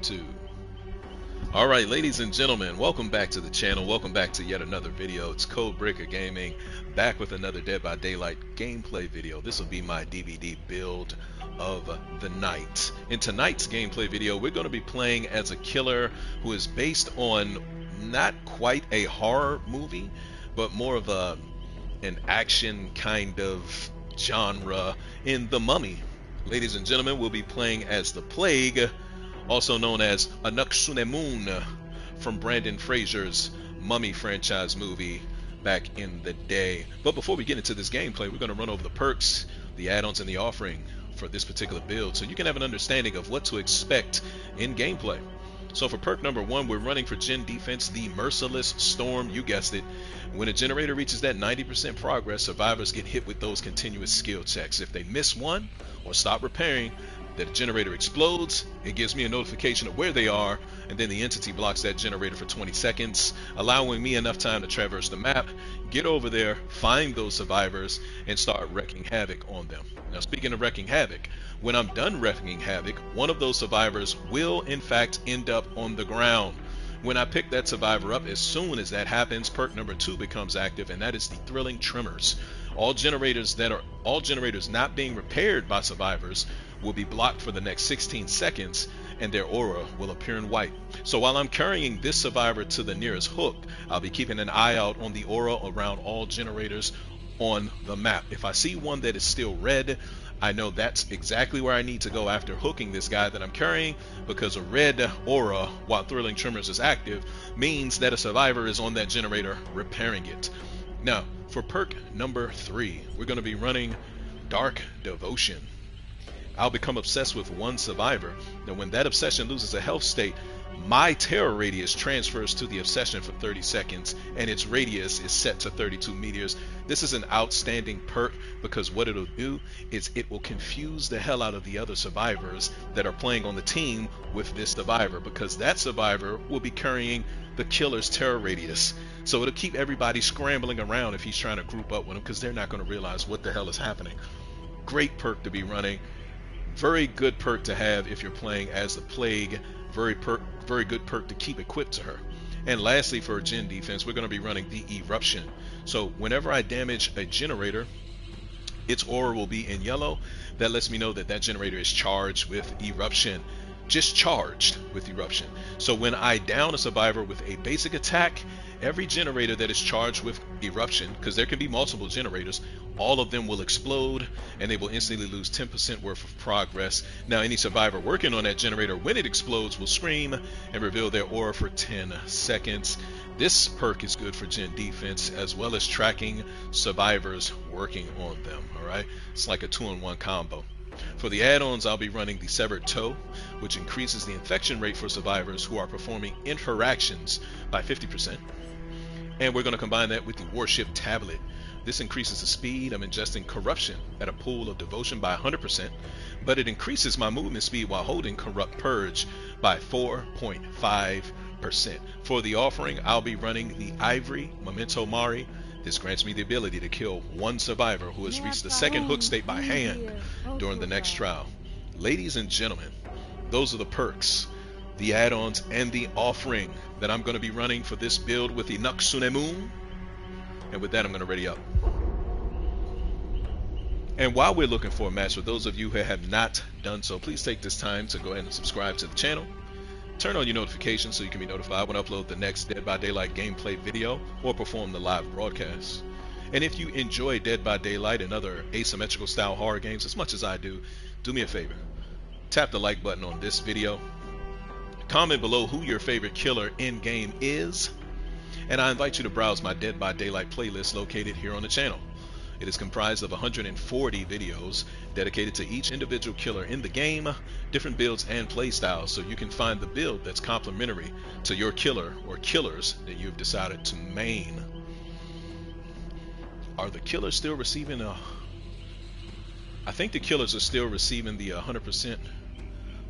2. Alright, ladies and gentlemen, welcome back to the channel. Welcome back to yet another video. It's Codebreaker Gaming, back with another Dead by Daylight gameplay video. This will be my DVD build of the night. In tonight's gameplay video, we're going to be playing as a killer who is based on not quite a horror movie, but more of an action kind of genre in The Mummy. Ladies and gentlemen, we'll be playing as the Plague, also known as Anaksunemun, from Brandon Fraser's Mummy franchise movie back in the day. But before we get into this gameplay, we're going to run over the perks, the add-ons, and the offering for this particular build so you can have an understanding of what to expect in gameplay. So for perk number 1, we're running for Gen Defense, the Merciless Storm. You guessed it. When a generator reaches that 90% progress, survivors get hit with those continuous skill checks. If they miss one or stop repairing, the generator explodes. It gives me a notification of where they are, and then the entity blocks that generator for 20 seconds, allowing me enough time to traverse the map, get over there, find those survivors, and start wreaking havoc on them. Now, speaking of wreaking havoc, when I'm done wreaking havoc, one of those survivors will in fact end up on the ground. When I pick that survivor up, as soon as that happens, perk number 2 becomes active, and that is the Thrilling Tremors. All generators not being repaired by survivors will be blocked for the next 16 seconds, and their aura will appear in white. So while I'm carrying this survivor to the nearest hook, I'll be keeping an eye out on the aura around all generators on the map. If I see one that is still red, I know that's exactly where I need to go after hooking this guy that I'm carrying, because a red aura while Thrilling Tremors is active means that a survivor is on that generator repairing it. Now, for perk number 3, we're going to be running Dark Devotion. I'll become obsessed with one survivor. Now, when that obsession loses a health state, my terror radius transfers to the obsession for 30 seconds, and its radius is set to 32 meters. This is an outstanding perk because what it'll do is it will confuse the hell out of the other survivors that are playing on the team with this survivor, because that survivor will be carrying the killer's terror radius. So it'll keep everybody scrambling around if he's trying to group up with him, because they're not going to realize what the hell is happening. Great perk to be running. Very good perk to have if you're playing as the Plague. Very good perk to keep equipped to her. And lastly, for Gen Defense, we're going to be running the Eruption. So whenever I damage a generator, its aura will be in yellow. That lets me know that that generator is charged with Eruption. Just charged with Eruption. So when I down a survivor with a basic attack, every generator that is charged with Eruption, because there can be multiple generators, all of them will explode, and they will instantly lose 10% worth of progress. Now, any survivor working on that generator when it explodes will scream and reveal their aura for 10 seconds. This perk is good for Gen Defense, as well as tracking survivors working on them. Alright, it's like a 2-in-1 combo. For the add-ons, I'll be running the Severed Toe, which increases the infection rate for survivors who are performing interactions by 50%. And we're going to combine that with the Warship Tablet. This increases the speed of ingesting Corruption at a pool of Devotion by 100%, but it increases my movement speed while holding Corrupt Purge by 4.5%. For the offering, I'll be running the Ivory Memento Mori. This grants me the ability to kill one survivor who has reached the second hook state by hand during the next trial. Ladies and gentlemen, those are the perks, the add-ons, and the offering that I'm going to be running for this build with the Anaksunemun. And with that, I'm going to ready up. And while we're looking for a match, for those of you who have not done so, please take this time to go ahead and subscribe to the channel. Turn on your notifications so you can be notified when I upload the next Dead by Daylight gameplay video or perform the live broadcast. And if you enjoy Dead by Daylight and other asymmetrical style horror games as much as I do, do me a favor. Tap the like button on this video. Comment below who your favorite killer in game is. And I invite you to browse my Dead by Daylight playlist located here on the channel. It is comprised of 140 videos dedicated to each individual killer in the game, different builds and playstyles, so you can find the build that's complementary to your killer or killers that you've decided to main. Are the killers still receiving I think the killers are still receiving the 100%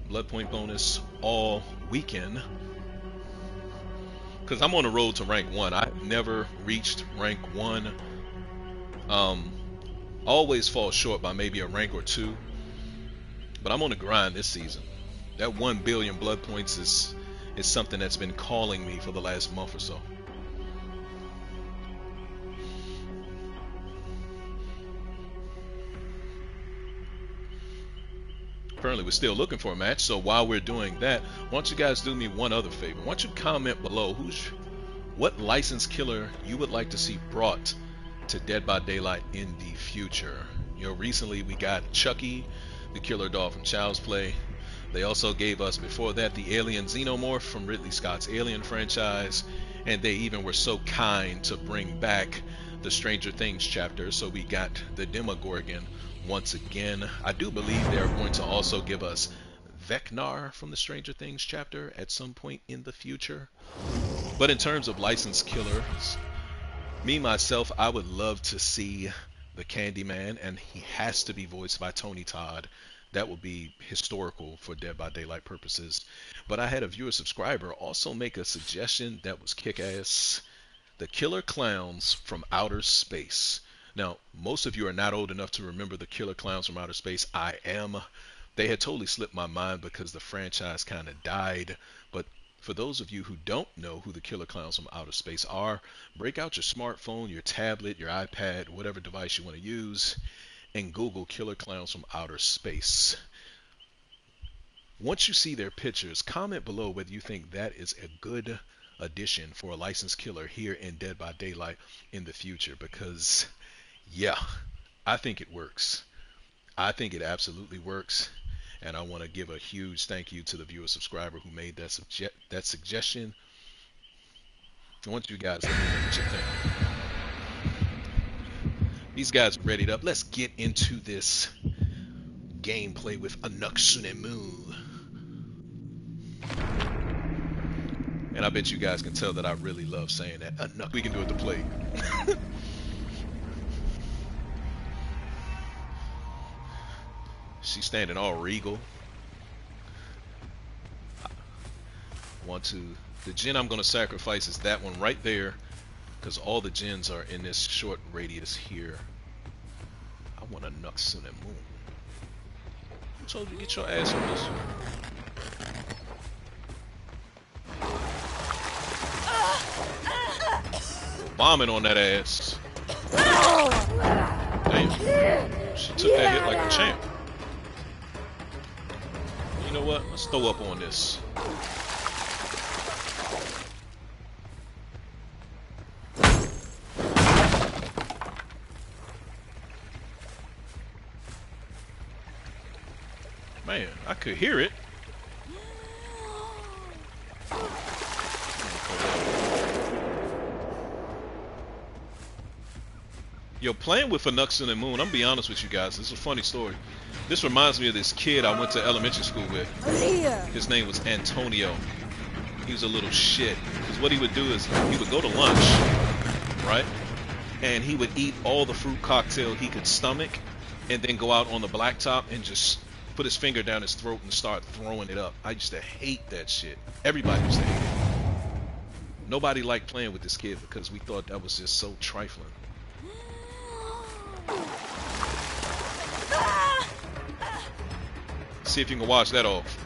blood point bonus all weekend, because I'm on the road to rank 1. I've never reached rank 1. Always fall short by maybe a rank or 2, but I'm on the grind this season. That 1 billion blood points is something that's been calling me for the last month or so. Apparently we're still looking for a match, so while we're doing that, why don't you guys do me one other favor? Why don't you comment below what licensed killer you would like to see brought to Dead by Daylight in the future. You know, recently we got Chucky, the killer doll from Child's Play. They also gave us before that the alien xenomorph from Ridley Scott's Alien franchise, and they even were so kind to bring back the Stranger Things chapter, so we got the Demogorgon once again. I do believe they are going to also give us Vecnar from the Stranger Things chapter at some point in the future. But in terms of licensed killers, me myself, I would love to see the Candyman, and he has to be voiced by Tony Todd. That would be historical for Dead by Daylight purposes. But I had a viewer subscriber also make a suggestion that was kick-ass. The Killer Clowns from Outer Space. Now, most of you are not old enough to remember the Killer Clowns from Outer Space. I am. They had totally slipped my mind because the franchise kind of died. But for those of you who don't know who the Killer Clowns from Outer Space are, break out your smartphone, your tablet, your iPad, whatever device you want to use, and Google Killer Clowns from Outer Space. Once you see their pictures, comment below whether you think that is a good addition for a licensed killer here in Dead by Daylight in the future, because yeah, I think it works. I think it absolutely works, and I want to give a huge thank you to the viewer subscriber who made that suggestion. I want you guys to let me know what you think. These guys are readied up. Let's get into this gameplay with Anuk-Sunemu. And I bet you guys can tell that I really love saying that. Anuk. We can do it to play. She's standing all regal. The gen I'm going to sacrifice is that one right there, because all the gens are in this short radius here. I want Anuk-Sunemu. I told you, get your ass on this. Bombing on that ass. Damn. She took that hit like a champ. You know what? Let's throw up on this. Man, I could hear it. Yo, playing with Anuk-Sunemu, I'm gonna be honest with you guys, this is a funny story. This reminds me of this kid I went to elementary school with. His name was Antonio. He was a little shit. Because what he would do is, he would go to lunch, right? And he would eat all the fruit cocktail he could stomach, and then go out on the blacktop and just put his finger down his throat and start throwing it up. I used to hate that shit. Everybody used to hate it. Nobody liked playing with this kid because we thought that was just so trifling. See if you can wash that off.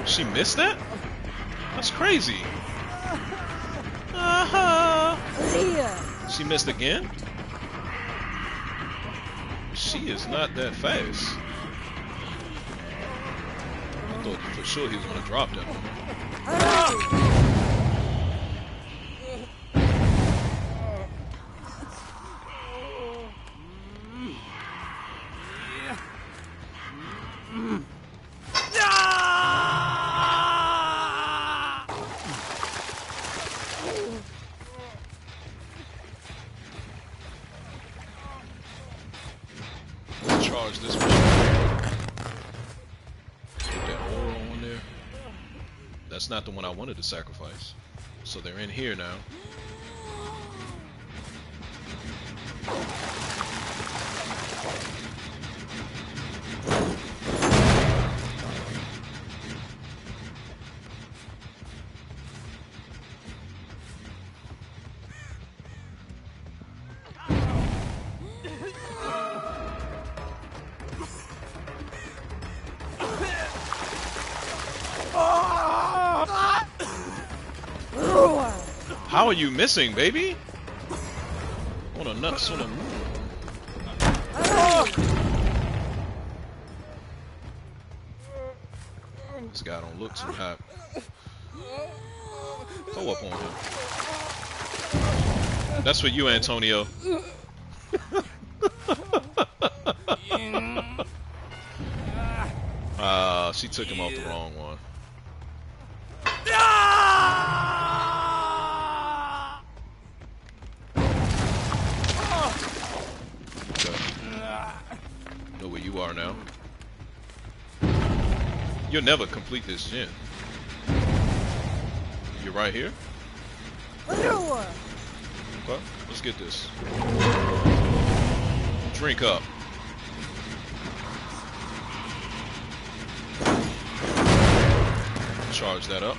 She missed that? That's crazy. She missed again? She is not that fast. I thought for sure he was gonna drop that one. Charge this one. Put that aura on there. That's not the one I wanted to sacrifice. So they're in here now. How are you missing, baby? What a nuts, what a move. This guy don't look too hot. Pull up on him. That's for you, Antonio. She took him off the wrong one. Know where you are now. You'll never complete this gen. You're right here? Okay, let's get this. Drink up. Charge that up.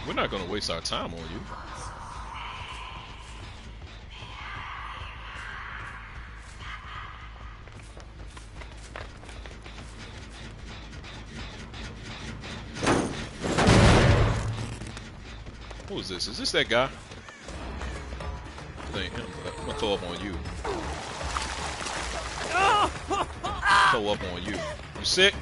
We're not going to waste our time on you. Who is this? Is this that guy? That ain't him. I'm going to throw up on you. Throw up on you. You sick?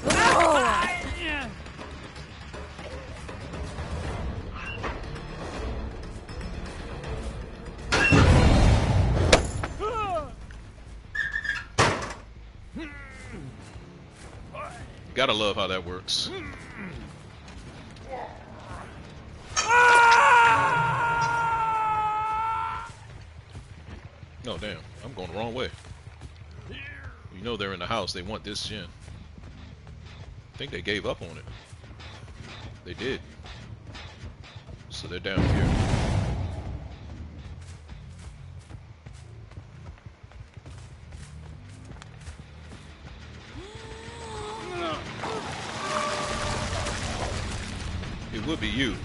Gotta love how that works. No, damn. I'm going the wrong way. You know they're in the house. They want this gen. I think they gave up on it. They did. So they're down here. It would be you.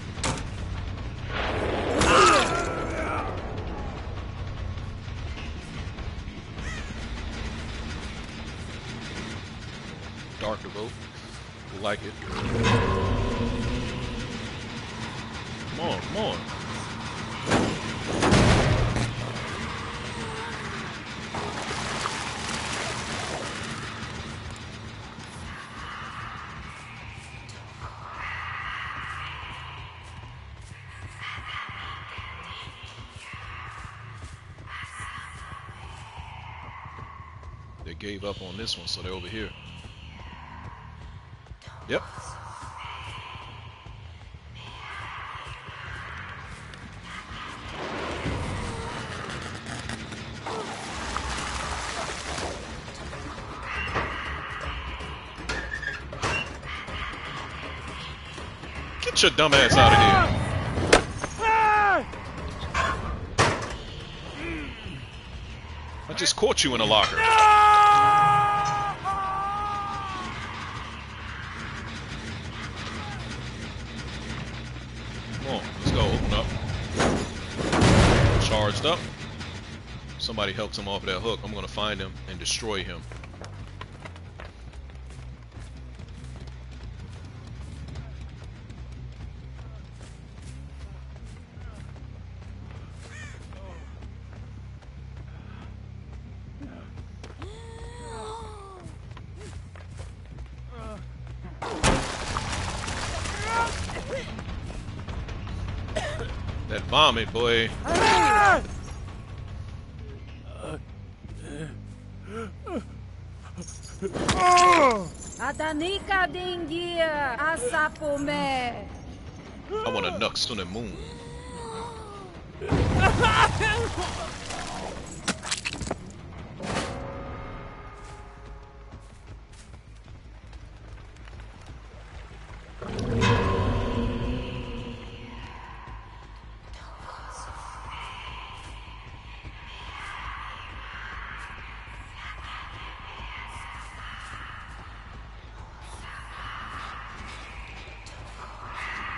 Dark to vote. We like it. Come on, come on. They gave up on this one, so they're over here. Yep. Get your dumb ass out of here. I just caught you in a locker. Come on, let's go. Open up. Charged up. Somebody helped him off that hook. I'm going to find him and destroy him. Vomit, boy. Adanika dingia asapome. I want to knucks on the moon.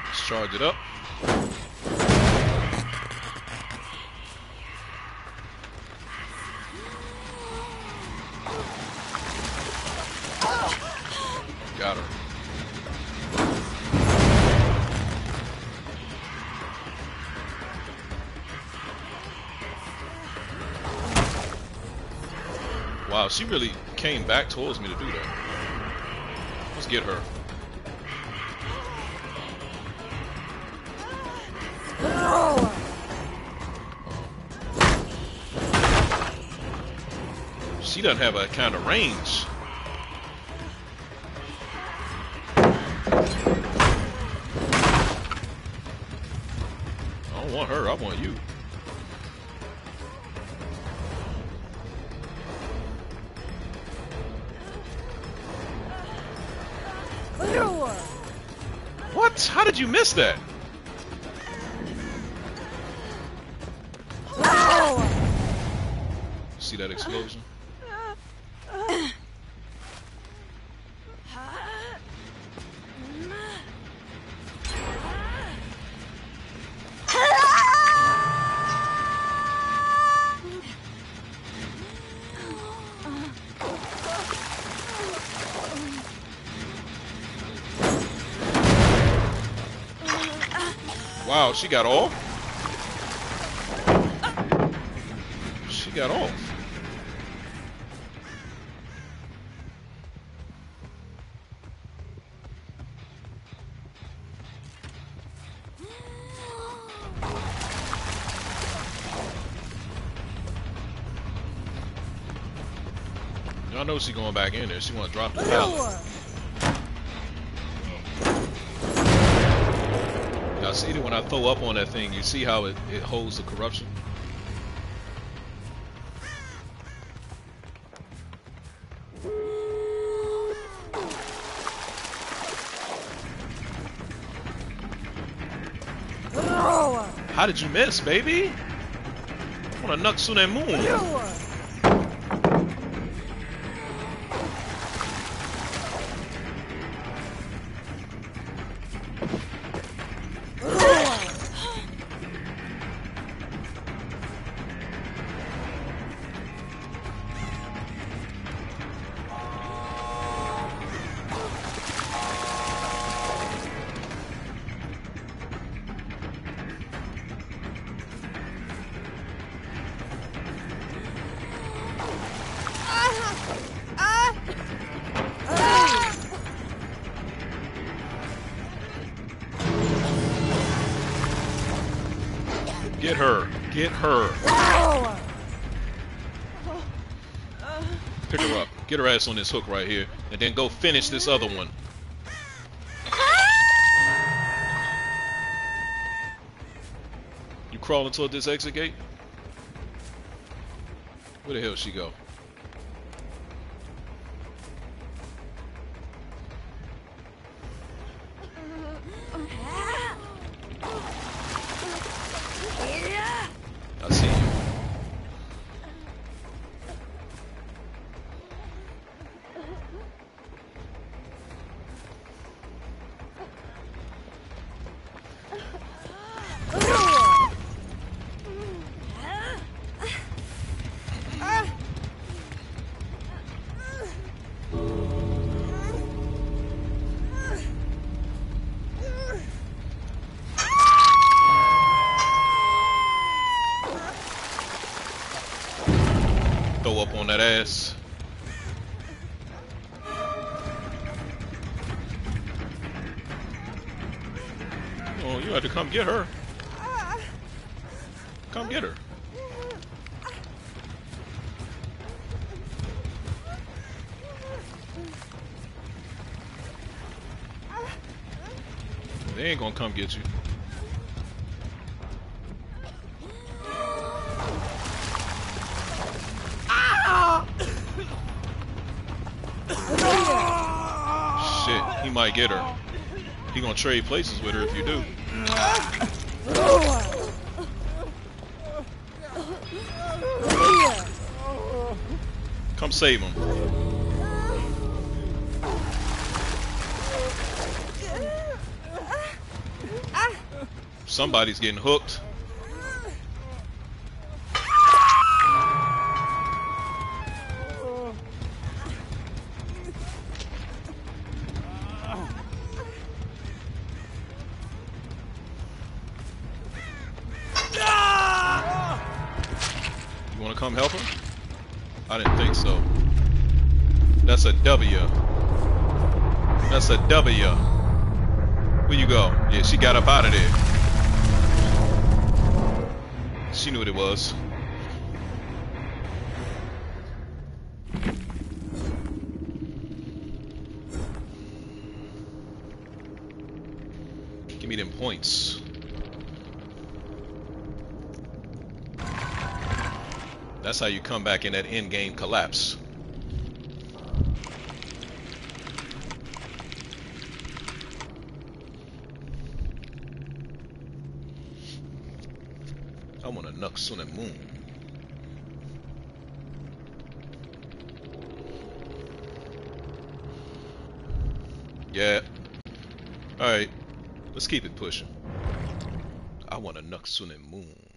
Let's charge it up. Got her. Wow, she really came back towards me to do that. Let's get her. She doesn't have a kind of range. I don't want her, I want you. What? How did you miss that? See that explosion? Wow, she got off. She got off. Y'all know she going back in there. She want to drop the pallet. Y'all see that when I throw up on that thing, you see how it holds the corruption? How did you miss, baby? I want to knucks on that moon. Get her. Get her. Pick her up. Get her ass on this hook right here. And then go finish this other one. You crawling toward this exit gate? Where the hell she go? I see you. Throw up on that ass. Oh, you had to come get her. Come get her. They ain't gonna come get you. Shit, he might get her. He gonna trade places with her if you do. Come save him. Somebody's getting hooked. You wanna come help her? I didn't think so. That's a W. That's a W. Where you go? Yeah, she got up out of there. She knew what it was. Give me them points. That's how you come back in that end game collapse. I want to knock sun and moon. Yeah. Alright. Let's keep it pushing. I want to knock sun and moon.